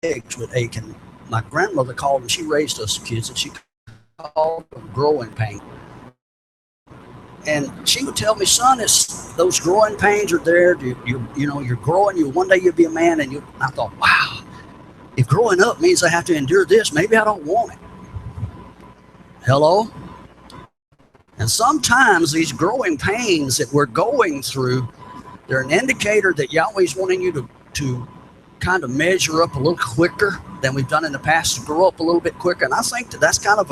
legs would ache. And my grandmother called them, she raised us kids, and she called them growing pains. And she would tell me, son, it's those growing pains are there. You're growing. One day you'll be a man. And I thought, wow, if growing up means I have to endure this, maybe I don't want it. Hello? And sometimes these growing pains that we're going through, they're an indicator that Yahweh's wanting you to kind of measure up a little quicker than we've done in the past, to grow up a little bit quicker. And I think that's kind of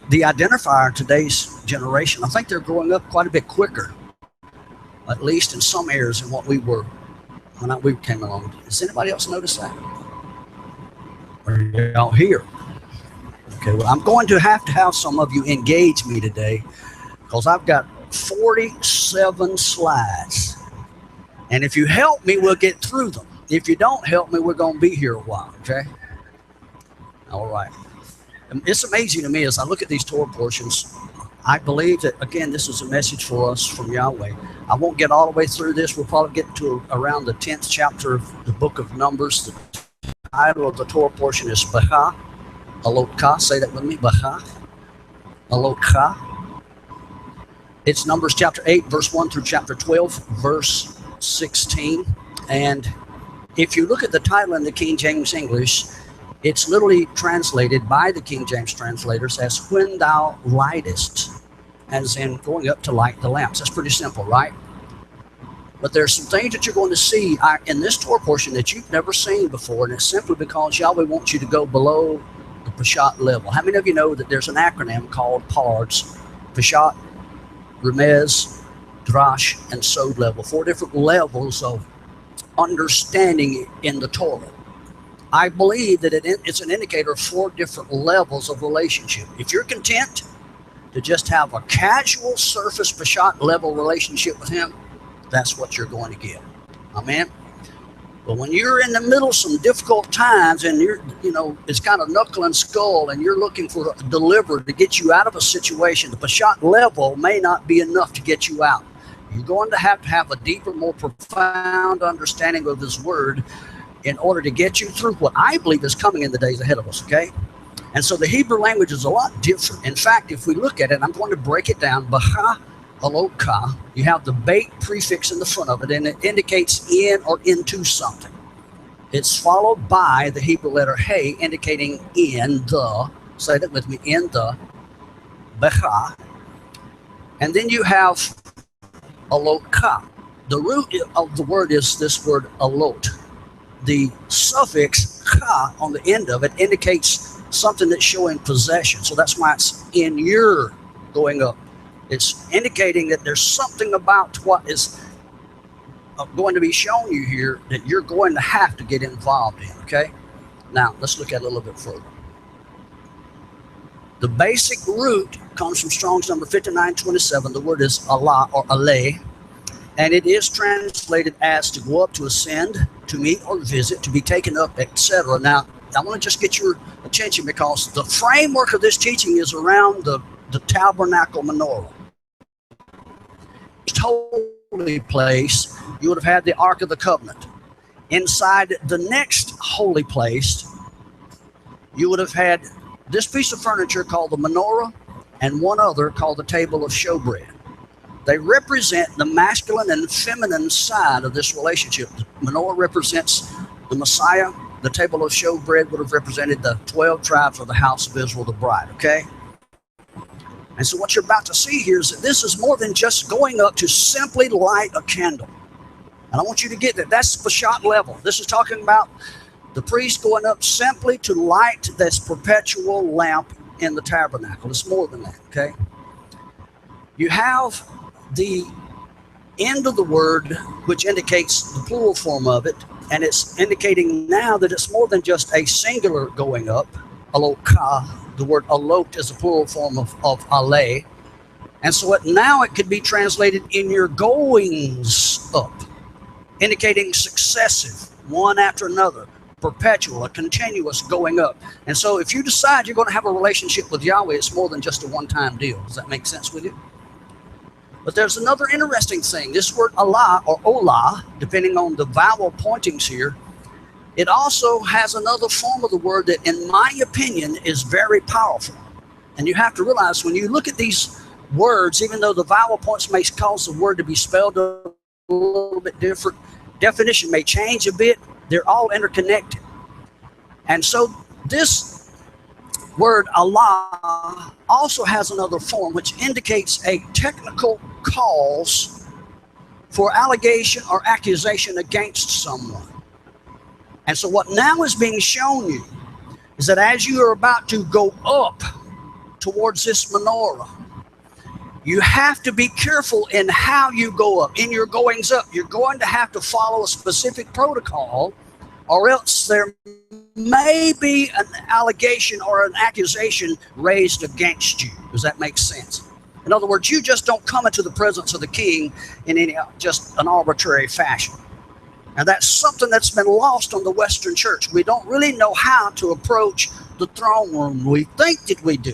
the identifier in today's generation. I think they're growing up quite a bit quicker, at least in some areas, than what we were when we came along. Does anybody else notice that? Are y'all here? Okay, well, I'm going to have some of you engage me today, because I've got 47 slides. And if you help me, we'll get through them. If you don't help me, we're going to be here a while, okay? All right. It's amazing to me as I look at these Torah portions. I believe that, again, this is a message for us from Yahweh. I won't get all the way through this. We'll probably get to around the 10th chapter of the book of Numbers. The title of the Torah portion is Beha'alotcha. Say that with me, Beha'alotcha. It's Numbers chapter 8, verse 1 through chapter 12, verse 16. And if you look at the title in the King James English, it's literally translated by the King James translators as when thou lightest, as in going up to light the lamps. That's pretty simple, right? But there's some things that you're going to see in this Torah portion that you've never seen before, and it's simply because Yahweh wants you to go below the Peshat level. How many of you know that there's an acronym called PARDS? Peshat, Remez, Drash, and Sod level. 4 different levels of understanding in the Torah. I believe that it's an indicator of 4 different levels of relationship. If you're content to just have a casual surface Peshat level relationship with him, that's what you're going to get. Amen. But when you're in the middle of some difficult times and it's kind of knuckle and skull, and you're looking for a deliverer to get you out of a situation, the Peshat level may not be enough to get you out. You're going to have a deeper, more profound understanding of His Word in order to get you through what I believe is coming in the days ahead of us, okay? And so the Hebrew language is a lot different. In fact, if we look at it, I'm going to break it down. Beha'alotcha, you have the bait prefix in the front of it, and it indicates in or into something. It's followed by the Hebrew letter Hey, indicating in the, say that with me, in the, Beha. And then you have alotcha. The root of the word is this word alot. The suffix cha on the end of it indicates something that's showing possession. So that's why it's in your going up. It's indicating that there's something about what is going to be shown you here that you're going to have to get involved in, okay? Now, let's look at it a little bit further. The basic root comes from Strong's number 5927. The word is Allah or aleh, and it is translated as to go up, to ascend, to meet or visit, to be taken up, etc. Now, I want to just get your attention because the framework of this teaching is around the tabernacle menorah. Holy place, you would have had the Ark of the Covenant. Inside the next holy place, you would have had this piece of furniture called the menorah and one other called the table of showbread. They represent the masculine and feminine side of this relationship. The menorah represents the Messiah. The table of showbread would have represented the 12 tribes of the house of Israel, the bride, okay? And so what you're about to see here is that this is more than just going up to simply light a candle. And I want you to get that. That's the Peshat level. This is talking about the priest going up simply to light this perpetual lamp in the tabernacle. It's more than that, okay? You have the end of the word, which indicates the plural form of it, and it's indicating now that it's more than just a singular going up, alotcha. The word alot is a plural form of aleh. And so now it could be translated in your goings up, indicating successive, one after another, perpetual, a continuous going up. And so if you decide you're going to have a relationship with Yahweh, it's more than just a one-time deal. Does that make sense with you? But there's another interesting thing. This word Allah or Olah, depending on the vowel pointings here, it also has another form of the word that, in my opinion, is very powerful. And you have to realize when you look at these words, even though the vowel points may cause the word to be spelled a little bit different, definition may change a bit, they're all interconnected. And so this word Allah also has another form which indicates a technical cause for allegation or accusation against someone. And so what now is being shown you is that as you are about to go up towards this menorah, you have to be careful in how you go up. In your goings up, you're going to have to follow a specific protocol, or else there may be an allegation or an accusation raised against you. Does that make sense? In other words, you just don't come into the presence of the king in any just an arbitrary fashion. Now that's something that's been lost on the Western church. We don't really know how to approach the throne room. We think that we do.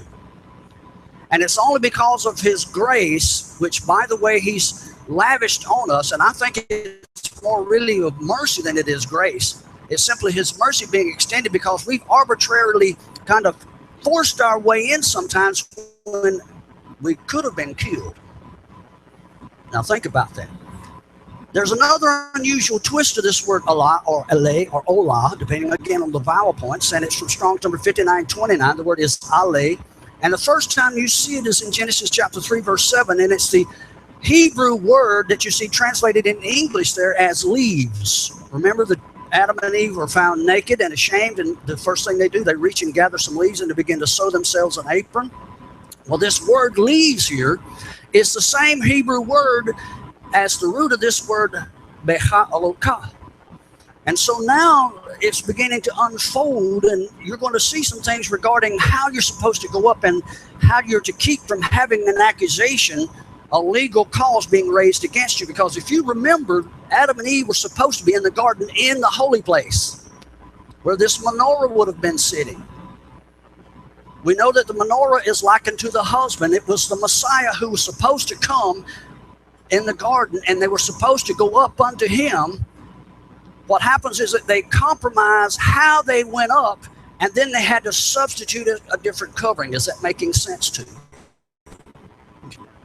And it's only because of his grace, which, by the way, he's lavished on us. And I think it's more really of mercy than it is grace. It's simply his mercy being extended because we've arbitrarily kind of forced our way in sometimes when we could have been killed. Now think about that. There's another unusual twist to this word Allah or Ale or Olah, depending again on the vowel points, and it's from Strong's number 5929. The word is Ale. And the first time you see it is in Genesis chapter 3, verse 7, and it's the Hebrew word that you see translated in English there as leaves. Remember that Adam and Eve were found naked and ashamed, and the first thing they do, they reach and gather some leaves and they begin to sew themselves an apron. Well, this word leaves here is the same Hebrew word as the root of this word Beha'alotcha. And so now it's beginning to unfold, and you're going to see some things regarding how you're supposed to go up and how you're to keep from having an accusation, a legal cause being raised against you. Because if you remember, Adam and Eve were supposed to be in the garden in the holy place where this menorah would have been sitting. We know that the menorah is likened to the husband. It was the Messiah who was supposed to come in the garden, and they were supposed to go up unto him. What happens is that they compromise how they went up, and then they had to substitute a different covering. Is that making sense to you?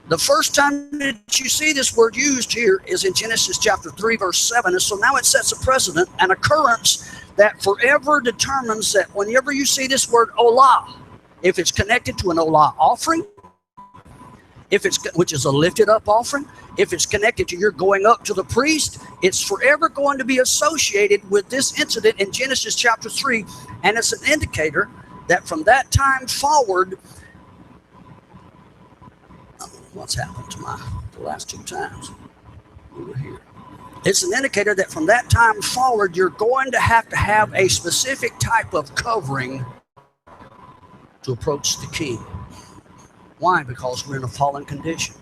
The first time that you see this word used here is in Genesis chapter 3, verse 7. And so now it sets a precedent, an occurrence that forever determines that whenever you see this word Olah, if it's connected to an Olah offering, which is a lifted up offering, if it's connected to your going up to the priest, it's forever going to be associated with this incident in Genesis chapter 3. And it's an indicator that from that time forward, what's happened to the last two times we were here? It's an indicator that from that time forward, you're going to have a specific type of covering to approach the king. Why? Because we're in a fallen condition.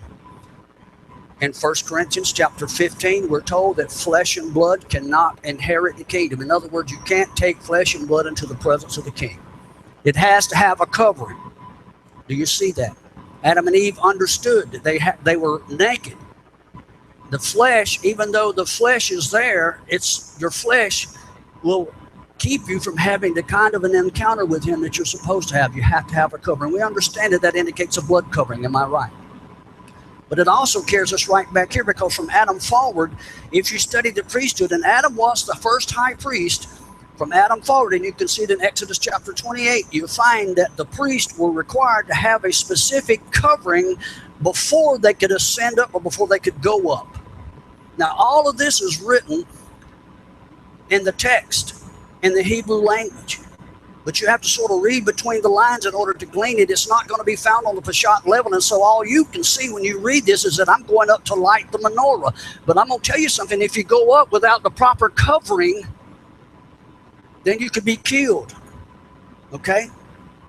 In 1 Corinthians chapter 15, we're told that flesh and blood cannot inherit the kingdom. In other words, you can't take flesh and blood into the presence of the king. It has to have a covering. Do you see that? Adam and Eve understood that they were naked. The flesh, even though the flesh is there, your flesh will keep you from having the kind of an encounter with him that you're supposed to have. You have to have a covering. We understand that indicates a blood covering. Am I right? But it also carries us right back here, because from Adam forward, if you study the priesthood, and Adam was the first high priest, from Adam forward, and you can see it in Exodus chapter 28, you find that the priests were required to have a specific covering before they could ascend up or before they could go up. Now, all of this is written in the text, in the Hebrew language. But you have to sort of read between the lines in order to glean it. It's not going to be found on the Peshat level. And so all you can see when you read this is that I'm going up to light the menorah. But I'm going to tell you something. If you go up without the proper covering, then you could be killed. Okay?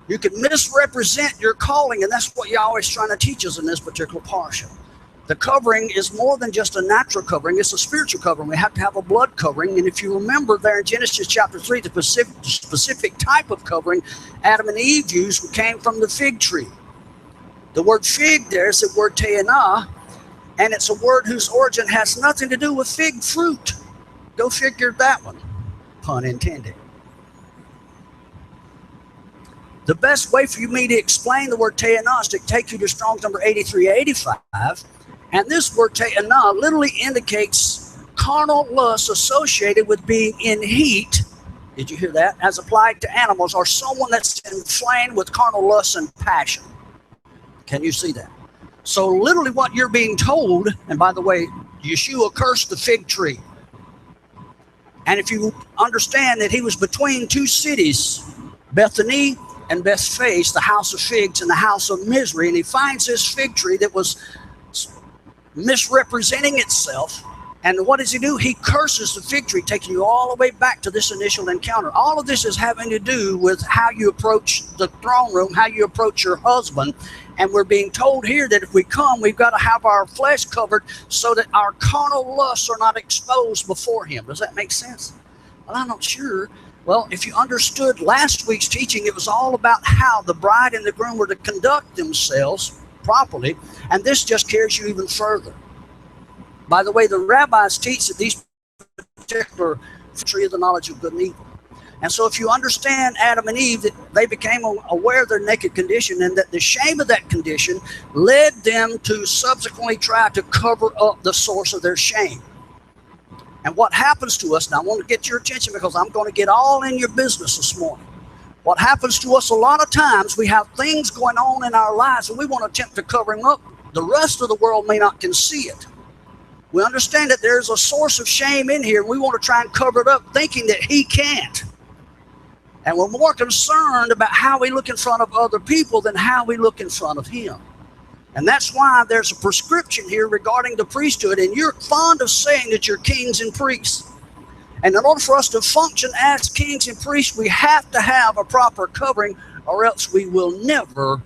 You could misrepresent your calling, and that's what you're always trying to teach us in this particular parsha. The covering is more than just a natural covering. It's a spiritual covering. We have to have a blood covering. And if you remember there in Genesis chapter 3, the specific type of covering Adam and Eve used came from the fig tree. The word fig there is the word te'anah, and it's a word whose origin has nothing to do with fig fruit. Go figure that one. pun intended. The best way for me to explain the word theognostic, take you to Strong's number 8385, and this word theona literally indicates carnal lust associated with being in heat. Did you hear that? As applied to animals, or someone that's inflamed with carnal lust and passion. Can you see that? So literally what you're being told, and by the way, Yeshua cursed the fig tree. And if you understand that he was between two cities, Bethany and Bethphage, the house of figs and the house of misery, and he finds this fig tree that was misrepresenting itself. And what does he do? He curses the fig tree, taking you all the way back to this initial encounter. All of this is having to do with how you approach the throne room, how you approach your husband. And we're being told here that if we come, we've got to have our flesh covered so that our carnal lusts are not exposed before him. Does that make sense? Well, I'm not sure. Well, if you understood last week's teaching, it was all about how the bride and the groom were to conduct themselves properly. And this just carries you even further. By the way, the rabbis teach that these particular tree of the knowledge of good and evil. And so if you understand Adam and Eve, that they became aware of their naked condition, and that the shame of that condition led them to subsequently try to cover up the source of their shame. And what happens to us, now I want to get your attention because I'm going to get all in your business this morning. What happens to us a lot of times, we have things going on in our lives and we want to attempt to cover them up. The rest of the world may not can see it. We understand that there's a source of shame in here, and we want to try and cover it up, thinking that he can't. And we're more concerned about how we look in front of other people than how we look in front of him. And that's why there's a prescription here regarding the priesthood. And you're fond of saying that you're kings and priests. And in order for us to function as kings and priests, we have to have a proper covering, or else we will never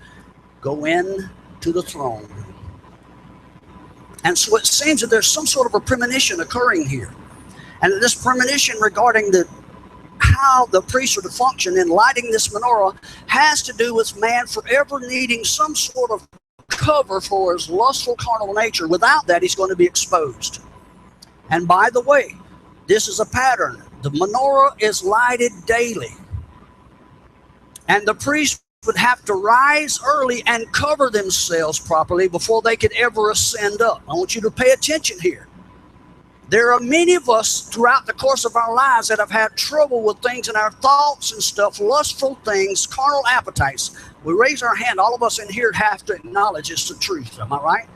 go in to the throne. And so it seems that there's some sort of a premonition occurring here. And this premonition regarding how the priests are to function in lighting this menorah has to do with man forever needing some sort of cover for his lustful carnal nature. Without that, he's going to be exposed. And by the way, this is a pattern. The menorah is lighted daily. And the priest would have to rise early and cover themselves properly before they could ever ascend up. I want you to pay attention here. There are many of us throughout the course of our lives that have had trouble with things in our thoughts and stuff, lustful things, carnal appetites. We raise our hand. All of us in here have to acknowledge it's the truth. Am I right?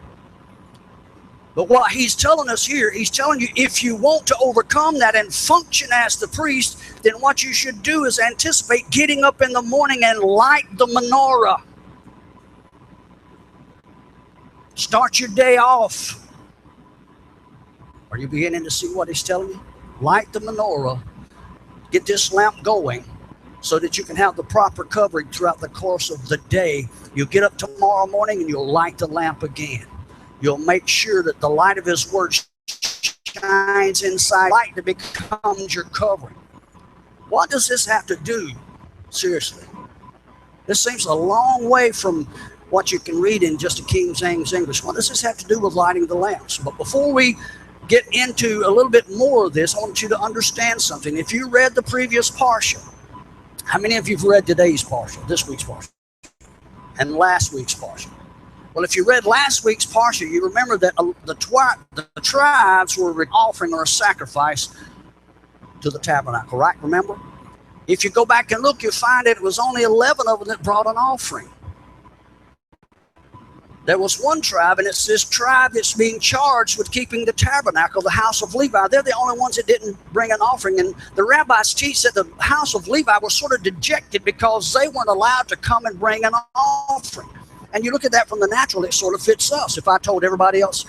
But what he's telling us here, he's telling you if you want to overcome that and function as the priest, then what you should do is anticipate getting up in the morning and light the menorah. Start your day off. Are you beginning to see what he's telling you? Light the menorah. Get this lamp going so that you can have the proper covering throughout the course of the day. You'll get up tomorrow morning and you'll light the lamp again. You'll make sure that the light of his word shines inside, light that becomes your covering. What does this have to do? Seriously. This seems a long way from what you can read in just a King James English. What does this have to do with lighting the lamps? But before we get into a little bit more of this, I want you to understand something. If you read the previous parsha, how many of you have read today's parsha, this week's parsha, and last week's parsha? Well, if you read last week's parsha, you remember that the tribes were offering or a sacrifice to the tabernacle, right? Remember? If you go back and look, you'll find that it was only 11 of them that brought an offering. There was one tribe, and it's this tribe that's being charged with keeping the tabernacle, the house of Levi. They're the only ones that didn't bring an offering. And the rabbis teach that the house of Levi was sort of dejected because they weren't allowed to come and bring an offering. And you look at that from the natural, it sort of fits us. If I told everybody else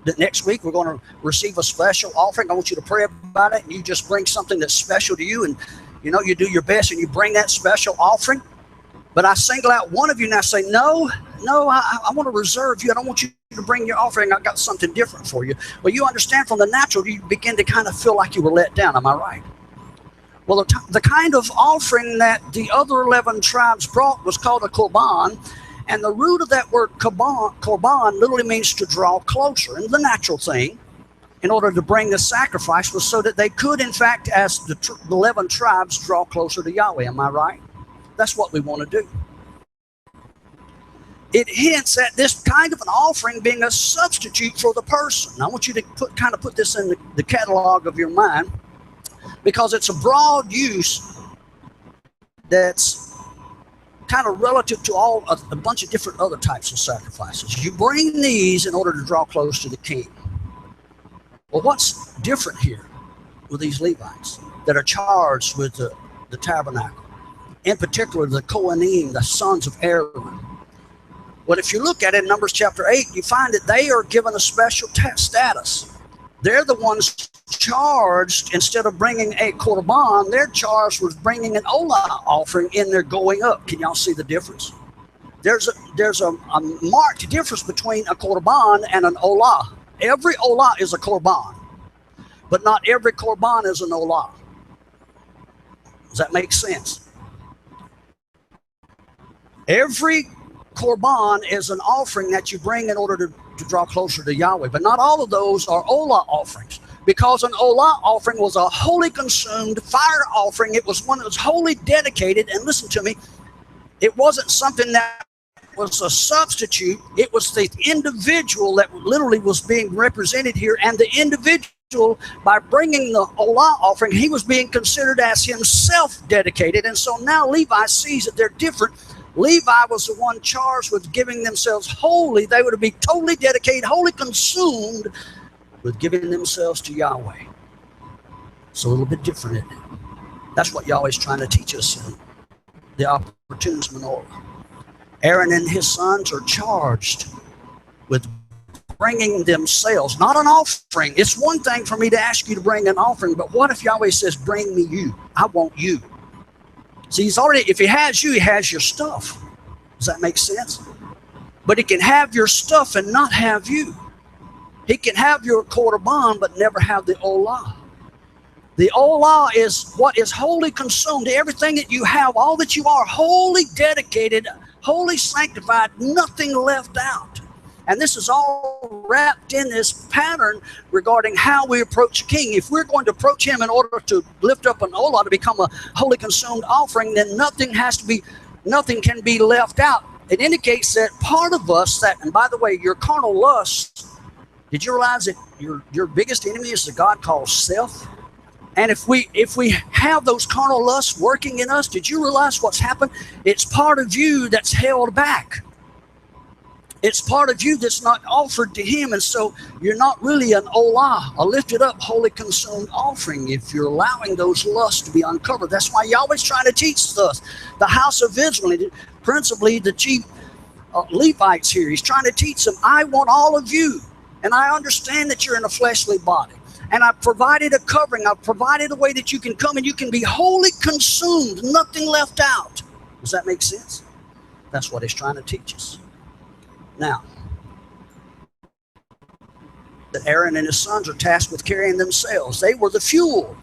that next week we're going to receive a special offering, I want you to pray about it, and you just bring something that's special to you, and you do your best and you bring that special offering. But I single out one of you and I say, no, I want to reserve you. I don't want you to bring your offering. I've got something different for you. Well, you understand from the natural, you begin to kind of feel like you were let down. Am I right? Well, the kind of offering that the other 11 tribes brought was called a korban. And the root of that word korban literally means to draw closer. And the natural thing in order to bring the sacrifice was so that they could, in fact, as the 11 tribes, draw closer to Yahweh. Am I right? That's what we want to do. It hints at this kind of an offering being a substitute for the person. I want you to put this in the catalog of your mind, because it's a broad use that's kind of relative to a bunch of different other types of sacrifices. You bring these in order to draw close to the king. Well, what's different here with these Levites that are charged with the tabernacle? In particular, the Kohanim, the sons of Aaron. Well, if you look at it in Numbers chapter 8, you find that they are given a special status. They're the ones charged, instead of bringing a korban, they're charged with bringing an olah offering in their going up. Can y'all see the difference? There's a marked difference between a korban and an olah. Every olah is a korban, but not every korban is an olah. Does that make sense? Every korban is an offering that you bring in order to draw closer to Yahweh, but not all of those are olah offerings, because an olah offering was a wholly consumed fire offering. It was one that was wholly dedicated, and listen to me, it wasn't something that was a substitute. It was the individual that literally was being represented here, and the individual, by bringing the olah offering, he was being considered as himself dedicated. And so now Levi sees that they're different. Levi was the one charged with giving themselves wholly. They were to be totally dedicated, wholly consumed with giving themselves to Yahweh. It's a little bit different, isn't it? That's what Yahweh's trying to teach us in the opportunist menorah. Aaron and his sons are charged with bringing themselves, not an offering. It's one thing for me to ask you to bring an offering, but what if Yahweh says, bring me you? I want you. See, he's already, if he has you, he has your stuff. Does that make sense? But he can have your stuff and not have you. He can have your korban, but never have the olah. The olah is what is wholly consumed. Everything that you have, all that you are, wholly dedicated, wholly sanctified, nothing left out. And this is all wrapped in this pattern regarding how we approach King. If we're going to approach him in order to lift up an olah to become a wholly consumed offering, then nothing can be left out. It indicates that part of us and by the way, your carnal lust, did you realize that your biggest enemy is the God called self? And if we have those carnal lusts working in us, did you realize what's happened? It's part of you that's held back. It's part of you that's not offered to him, and so you're not really an olah, a lifted up, wholly consumed offering, if you're allowing those lusts to be uncovered. That's why Yahweh's trying to teach us, the house of Israel, principally the chief Levites here. He's trying to teach them, I want all of you, and I understand that you're in a fleshly body, and I've provided a covering. I've provided a way that you can come and you can be wholly consumed, nothing left out. Does that make sense? That's what he's trying to teach us. Now, that Aaron and his sons are tasked with carrying themselves. They were the fuel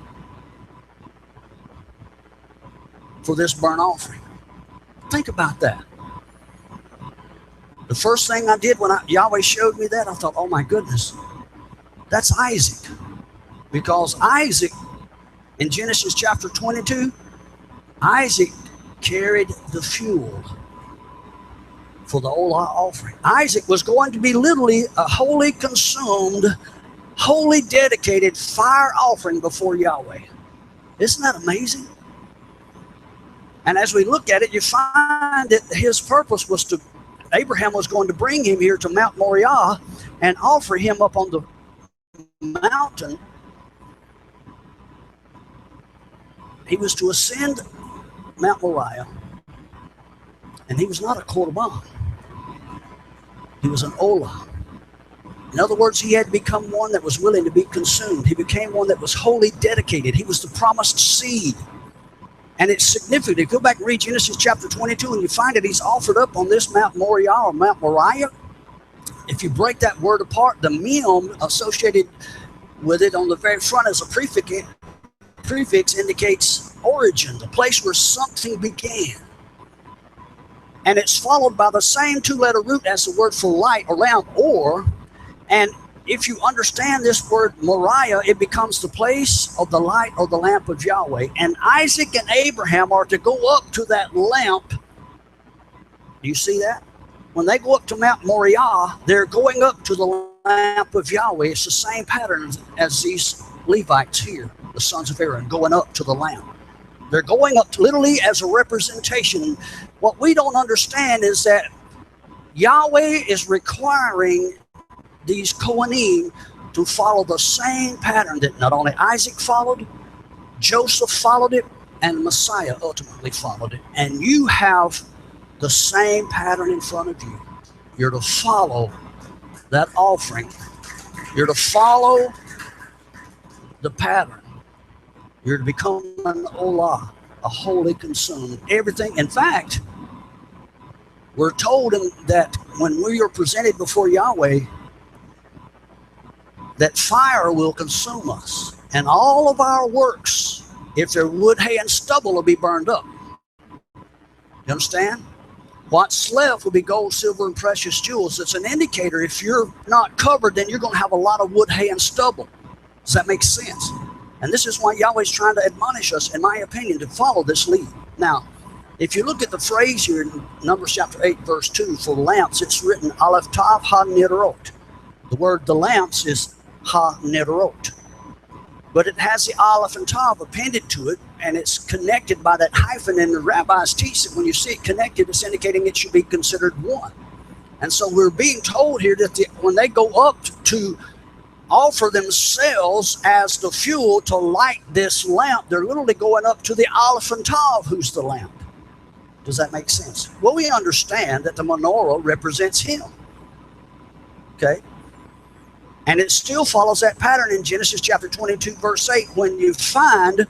for this burnt offering. Think about that. The first thing I did when Yahweh showed me that, I thought, oh my goodness, that's Isaac. Because Isaac, in Genesis chapter 22, Isaac carried the fuel for the olah offering. Isaac was going to be literally a wholly consumed, wholly dedicated fire offering before Yahweh. Isn't that amazing? And as we look at it, you find that his purpose was Abraham was going to bring him here to Mount Moriah and offer him up on the mountain. He was to ascend Mount Moriah, and he was not a korban. He was an olah. In other words, he had to become one that was willing to be consumed. He became one that was wholly dedicated. He was the promised seed. And it's significant. If you go back and read Genesis chapter 22, and you find that he's offered up on this Mount Moriah or Mount Moriah. If you break that word apart, the mem associated with it on the very front as a prefix indicates origin, the place where something began. And it's followed by the same two-letter root as the word for light, or lamp, or, and if you understand this word Moriah, it becomes the place of the light of the lamp of Yahweh. And Isaac and Abraham are to go up to that lamp. Do you see that? When they go up to Mount Moriah, they're going up to the lamp of Yahweh. It's the same pattern as these Levites here, the sons of Aaron, going up to the lamp. They're going up literally as a representation. What we don't understand is that Yahweh is requiring these Kohanim to follow the same pattern that not only Isaac followed, Joseph followed it, and Messiah ultimately followed it. And you have the same pattern in front of you. You're to follow that offering. You're to follow the pattern. You're to become an olah, a holy consumed. Everything, in fact, we're told that when we are presented before Yahweh, that fire will consume us. And all of our works, if they're wood, hay, and stubble, will be burned up. You understand? What's left will be gold, silver, and precious jewels. It's an indicator. If you're not covered, then you're going to have a lot of wood, hay, and stubble. Does that make sense? And this is why Yahweh's trying to admonish us, in my opinion, to follow this lead. Now, if you look at the phrase here in Numbers chapter 8, verse 2, for lamps, it's written, Aleph Tav Ha-Nirot. The word the lamps is Ha-Nirot. But it has the Aleph and Tav appended to it, and it's connected by that hyphen, and the rabbis teach that when you see it connected, it's indicating it should be considered one. And so we're being told here that when they go up to offer themselves as the fuel to light this lamp, they're literally going up to the Aleph and Tav, who's the lamp. Does that make sense? Well, we understand that the menorah represents him. Okay? And it still follows that pattern in Genesis chapter 22, verse 8, when you find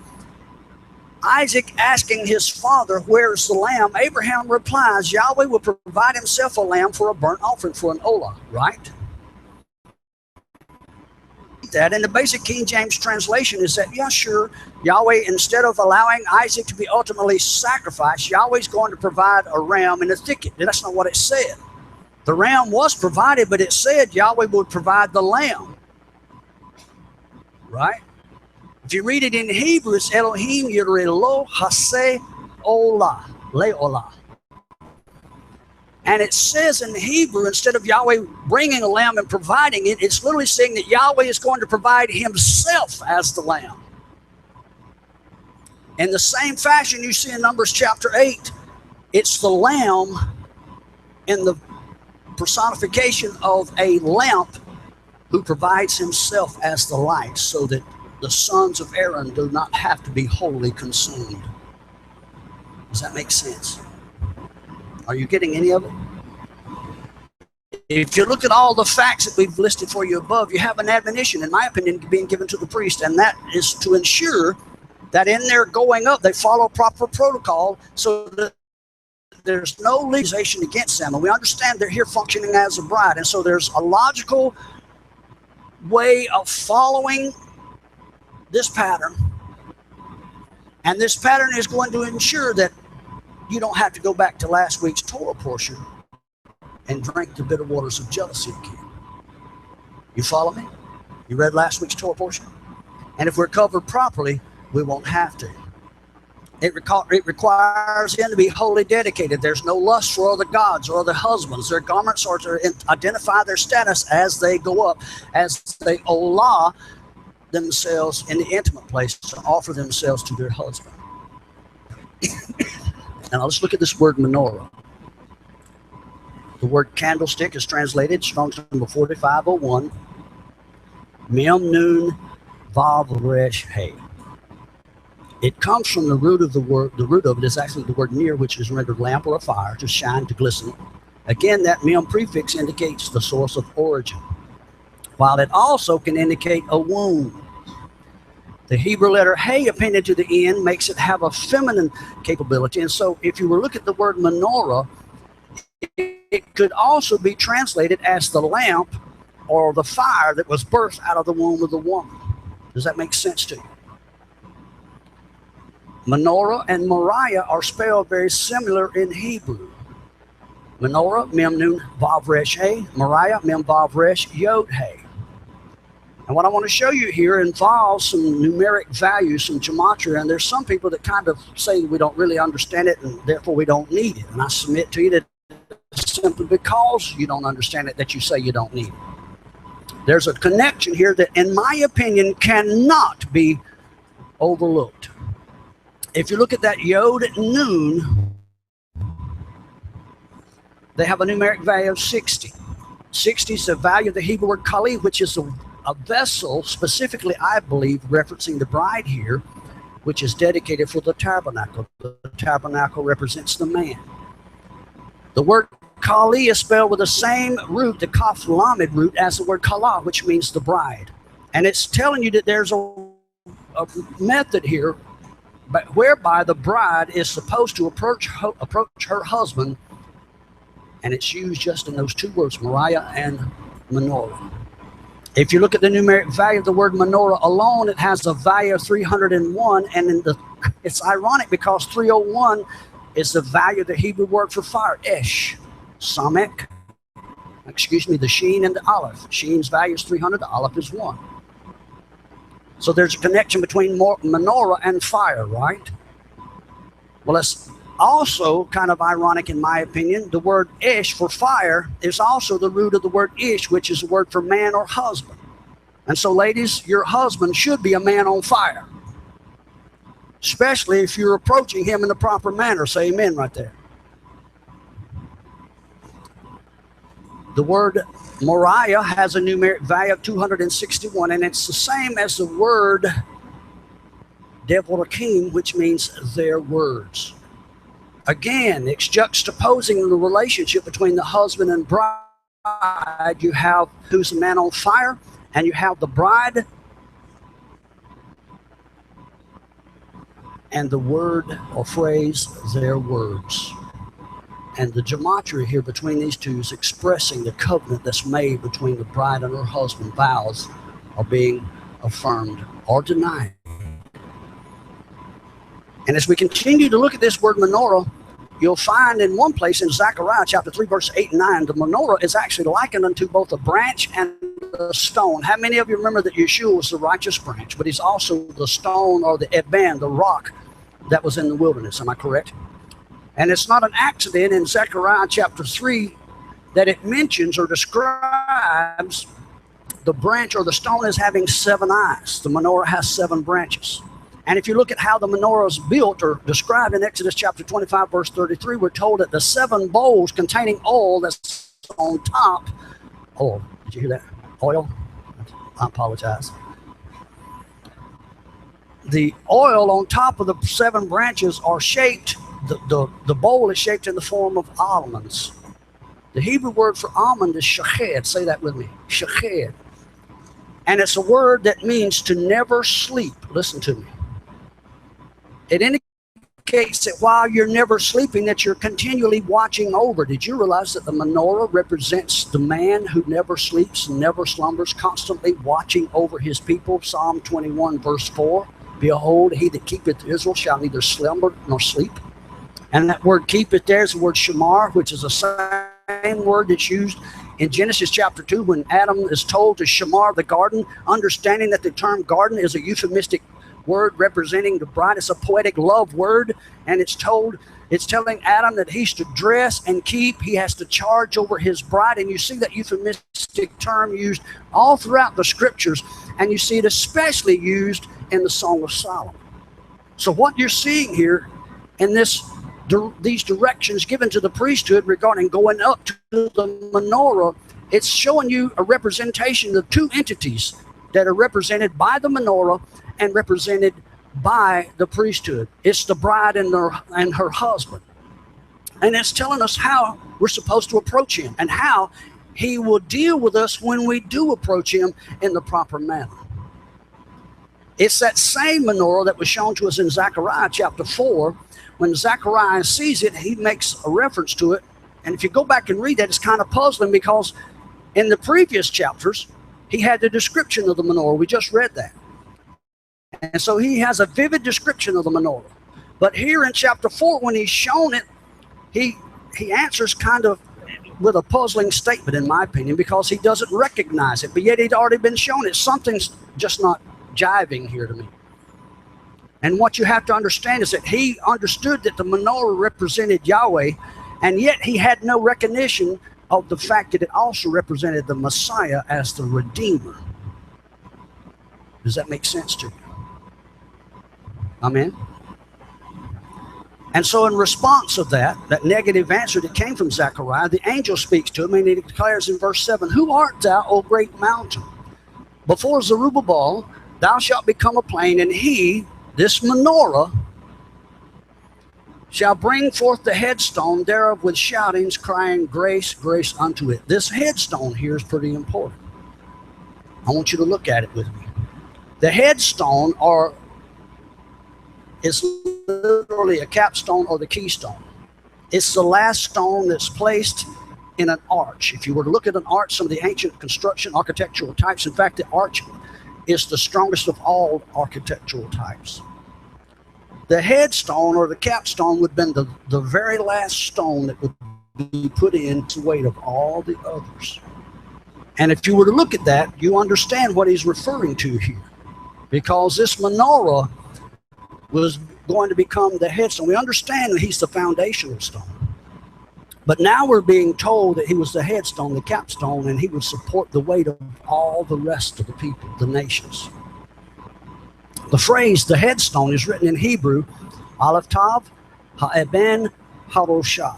Isaac asking his father, where's the lamb? Abraham replies, Yahweh will provide himself a lamb for a burnt offering, for an olah, right? That in the basic King James translation is that, yeah, sure, Yahweh, instead of allowing Isaac to be ultimately sacrificed, Yahweh's going to provide a ram in a thicket. That's not what it said. The ram was provided, but it said Yahweh would provide the lamb. Right? If you read it in Hebrew, it's Elohim Yireh Lo Haseh Olah, Le'olah. And it says in Hebrew, instead of Yahweh bringing a lamb and providing it, it's literally saying that Yahweh is going to provide himself as the lamb. In the same fashion you see in Numbers chapter 8, it's the lamb in the personification of a lamp who provides himself as the light so that the sons of Aaron do not have to be wholly consumed. Does that make sense? Are you getting any of it? If you look at all the facts that we've listed for you above, you have an admonition, in my opinion, being given to the priest, and that is to ensure that in their going up, they follow proper protocol so that there's no legalization against them. And we understand they're here functioning as a bride, and so there's a logical way of following this pattern. And this pattern is going to ensure that you don't have to go back to last week's Torah portion and drink the bitter waters of jealousy again. You follow me? You read last week's Torah portion? And if we're covered properly, we won't have to. It requires them to be wholly dedicated. There's no lust for other gods or other husbands. Their garments are to identify their status as they go up, as they olah themselves in the intimate place to offer themselves to their husband. Now let's look at this word menorah. The word candlestick is translated, Strong's number 4501, Mem Nun Vav Resh Hey. It comes from the root of the word. The root of it is actually the word near, which is rendered lamp or a fire, to shine, to glisten. Again, that mem prefix indicates the source of origin, while it also can indicate a womb. The Hebrew letter hey appended to the end makes it have a feminine capability. And so if you were to look at the word menorah, it could also be translated as the lamp or the fire that was birthed out of the womb of the woman. Does that make sense to you? Menorah and Moriah are spelled very similar in Hebrew. Menorah, Mem Nun Vav Resh Hey. Moriah, Mem Vav Resh Yod Hey. And what I want to show you here involves some numeric values, some gematria, and there's some people that kind of say we don't really understand it and therefore we don't need it. And I submit to you that simply because you don't understand it that you say you don't need it. There's a connection here that, in my opinion, cannot be overlooked. If you look at that Yod Nun, they have a numeric value of 60. 60 is the value of the Hebrew word kali, which is a vessel, specifically, I believe, referencing the bride here, which is dedicated for the tabernacle. The tabernacle represents the man. The word kali is spelled with the same root, the kaf lamed root, as the word kala, which means the bride. And it's telling you that there's a method here but whereby the bride is supposed to approach her husband, and it's used just in those two words, Moriah and menorah. If you look at the numeric value of the word menorah alone, it has a value of 301, and it's ironic because 301 is the value of the Hebrew word for fire, esh, samek, the sheen and the aleph. Sheen's value is 300, the aleph is 1. So there's a connection between menorah and fire, right? Well, it's also kind of ironic in my opinion. The word ish for fire is also the root of the word ish, which is the word for man or husband. And so, ladies, your husband should be a man on fire, especially if you're approaching him in the proper manner. Say amen right there. The word Moriah has a numeric value of 261, and it's the same as the word Devorakim, which means their words. Again, it's juxtaposing the relationship between the husband and bride. You have who's a man on fire, and you have the bride and the word or phrase, their words. And the gematria here between these two is expressing the covenant that's made between the bride and her husband. Vows are being affirmed or denied. And as we continue to look at this word menorah, you'll find in one place in Zechariah chapter 3, verse 8 and 9, the menorah is actually likened unto both a branch and a stone. How many of you remember that Yeshua was the righteous branch, but he's also the stone or the eben, the rock that was in the wilderness? Am I correct? And it's not an accident in Zechariah chapter 3 that it mentions or describes the branch or the stone as having 7 eyes. The menorah has 7 branches. And if you look at how the menorah is built or described in Exodus chapter 25, verse 33, we're told that the 7 bowls containing oil that's on top, oil, did you hear that? Oil? I apologize. The oil on top of the 7 branches are shaped. The bowl is shaped in the form of almonds. The Hebrew word for almond is shached. Say that with me. Shached. And it's a word that means to never sleep. Listen to me. It indicates that while you're never sleeping, that you're continually watching over. Did you realize that the menorah represents the man who never sleeps and never slumbers, constantly watching over his people? Psalm 21, verse 4. Behold, he that keepeth Israel shall neither slumber nor sleep. And that word keepeth there is the word shamar, which is the same word that's used in Genesis chapter 2 when Adam is told to shamar the garden, understanding that the term garden is a euphemistic word representing the bride. It's a poetic love word, and it's telling Adam that he's to dress and keep. He has to charge over his bride, and you see that euphemistic term used all throughout the scriptures, and you see it especially used in the Song of Solomon. So what you're seeing here in these directions given to the priesthood regarding going up to the menorah, it's showing you a representation of 2 entities that are represented by the menorah and represented by the priesthood. It's the bride and her husband. And it's telling us how we're supposed to approach him and how he will deal with us when we do approach him in the proper manner. It's that same menorah that was shown to us in Zechariah chapter 4. When Zechariah sees it, he makes a reference to it. And if you go back and read that, it's kind of puzzling because in the previous chapters, he had the description of the menorah. We just read that. And so he has a vivid description of the menorah. But here in chapter 4, when he's shown it, he answers kind of with a puzzling statement, in my opinion, because he doesn't recognize it, but yet he'd already been shown it. Something's just not jiving here to me. And what you have to understand is that he understood that the menorah represented Yahweh, and yet he had no recognition of the fact that it also represented the Messiah as the Redeemer. Does that make sense to you? Amen? And so in response of that negative answer that came from Zechariah, the angel speaks to him, and he declares in verse 7, "Who art thou, O great mountain? Before Zerubbabel, thou shalt become a plain, and he," this menorah, "shall bring forth the headstone thereof with shoutings, crying, Grace, grace unto it." This headstone here is pretty important. I want you to look at it with me. The headstone is literally a capstone or the keystone. It's the last stone that's placed in an arch. If you were to look at an arch, some of the ancient construction architectural types, in fact, the arch is the strongest of all architectural types. The headstone or the capstone would have been the very last stone that would be put in to the weight of all the others. And if you were to look at that, you understand what he's referring to here, because this menorah was going to become the headstone. We understand that he's the foundational stone, but now we're being told that he was the headstone, the capstone, and he would support the weight of all the rest of the people, the nations. The phrase "the headstone" is written in Hebrew, Aleph Tav Ha'eben Haroshah,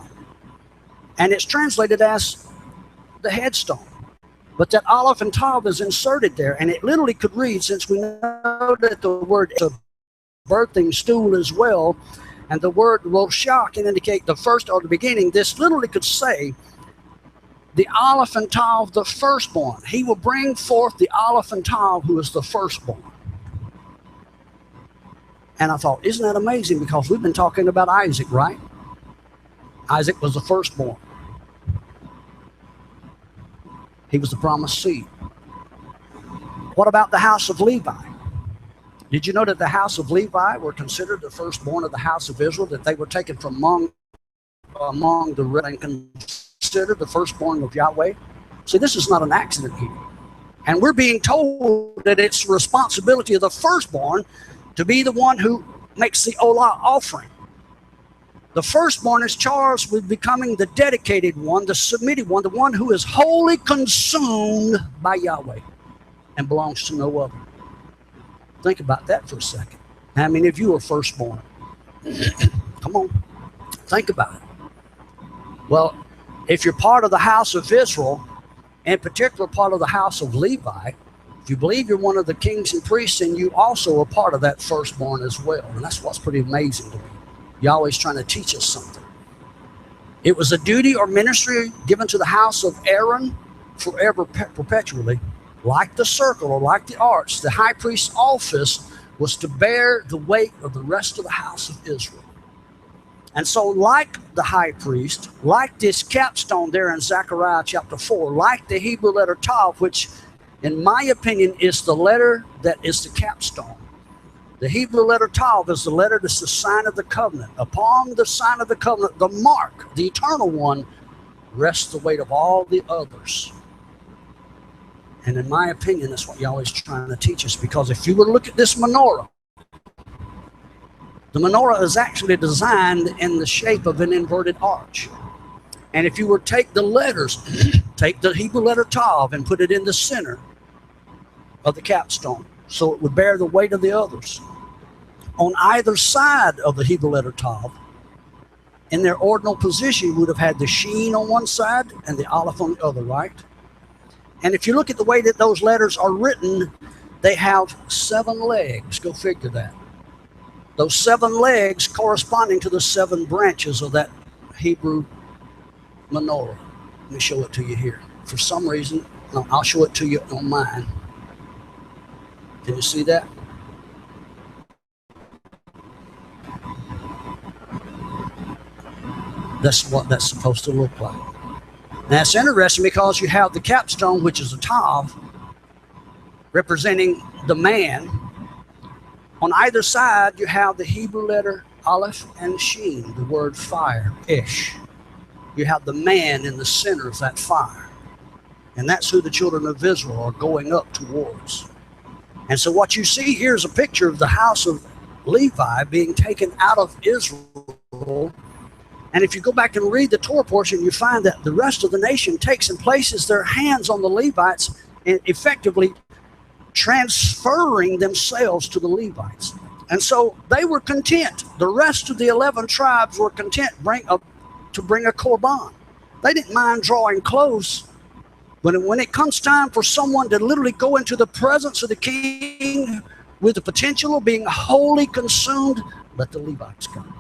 and it's translated as the headstone. But that Aleph and Tav is inserted there, and it literally could read, since we know that the word is a birthing stool as well, and the word Roshah can indicate the first or the beginning, this literally could say the Aleph and Tav, the firstborn. He will bring forth the Aleph and Tav, who is the firstborn. And I thought, isn't that amazing? Because we've been talking about Isaac, right? Isaac was the firstborn. He was the promised seed. What about the house of Levi? Did you know that the house of Levi were considered the firstborn of the house of Israel, that they were taken from among the and considered the firstborn of Yahweh? See, this is not an accident here. And we're being told that it's the responsibility of the firstborn to be the one who makes the Olah offering. The firstborn is charged with becoming the dedicated one, the submitted one, the one who is wholly consumed by Yahweh and belongs to no other. Think about that for a second. How many of you are firstborn? Come on, think about it. Well, if you're part of the house of Israel, in particular part of the house of Levi, if you believe you're one of the kings and priests, then you also are part of that firstborn as well. And that's what's pretty amazing to me. Yahweh's trying to teach us something. It was a duty or ministry given to the house of Aaron forever, perpetually. Like the circle or like the arch, the high priest's office was to bear the weight of the rest of the house of Israel. And so like the high priest, like this capstone there in Zechariah chapter 4, like the Hebrew letter Tav, which in my opinion is the letter that is the capstone. The Hebrew letter Tav is the letter that's the sign of the covenant. Upon the sign of the covenant, the mark, the eternal one, rests the weight of all the others. And in my opinion, that's what Yahweh's trying to teach us, because if you were to look at this menorah, the menorah is actually designed in the shape of an inverted arch. And if you were to take the letters, take the Hebrew letter Tav and put it in the center of the capstone, so it would bear the weight of the others. On either side of the Hebrew letter Tav, in their ordinal position, you would have had the Sheen on one side and the Aleph on the other, right? And if you look at the way that those letters are written, they have 7 legs. Go figure that. Those 7 legs corresponding to the 7 branches of that Hebrew menorah. Let me show it to you here. For some reason, no, I'll show it to you on mine. Can you see that? That's what that's supposed to look like. Now it's interesting because you have the capstone, which is a Tav, representing the man. On either side, you have the Hebrew letter Aleph and Sheen, the word fire, Ish. you have the man in the center of that fire. And that's who the children of Israel are going up towards. And so what you see here is a picture of the house of Levi being taken out of Israel. And if you go back and read the Torah portion, you find that the rest of the nation takes and places their hands on the Levites, and effectively transferring themselves to the Levites. And so they were content. The rest of the 11 tribes were content to bring a korban. They didn't mind drawing close. But when it comes time for someone to literally go into the presence of the king with the potential of being wholly consumed, let the Levites come.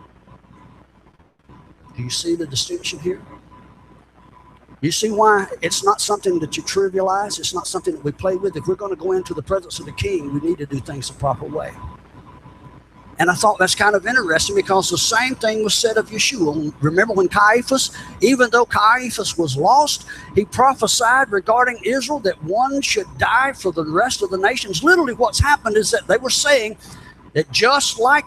Do you see the distinction here? You see why it's not something that you trivialize? It's not something that we play with. If we're going to go into the presence of the king, we need to do things the proper way. And I thought that's kind of interesting because the same thing was said of Yeshua. Remember when Caiaphas, even though Caiaphas was lost, he prophesied regarding Israel that one should die for the rest of the nations. Literally what's happened is that they were saying that just like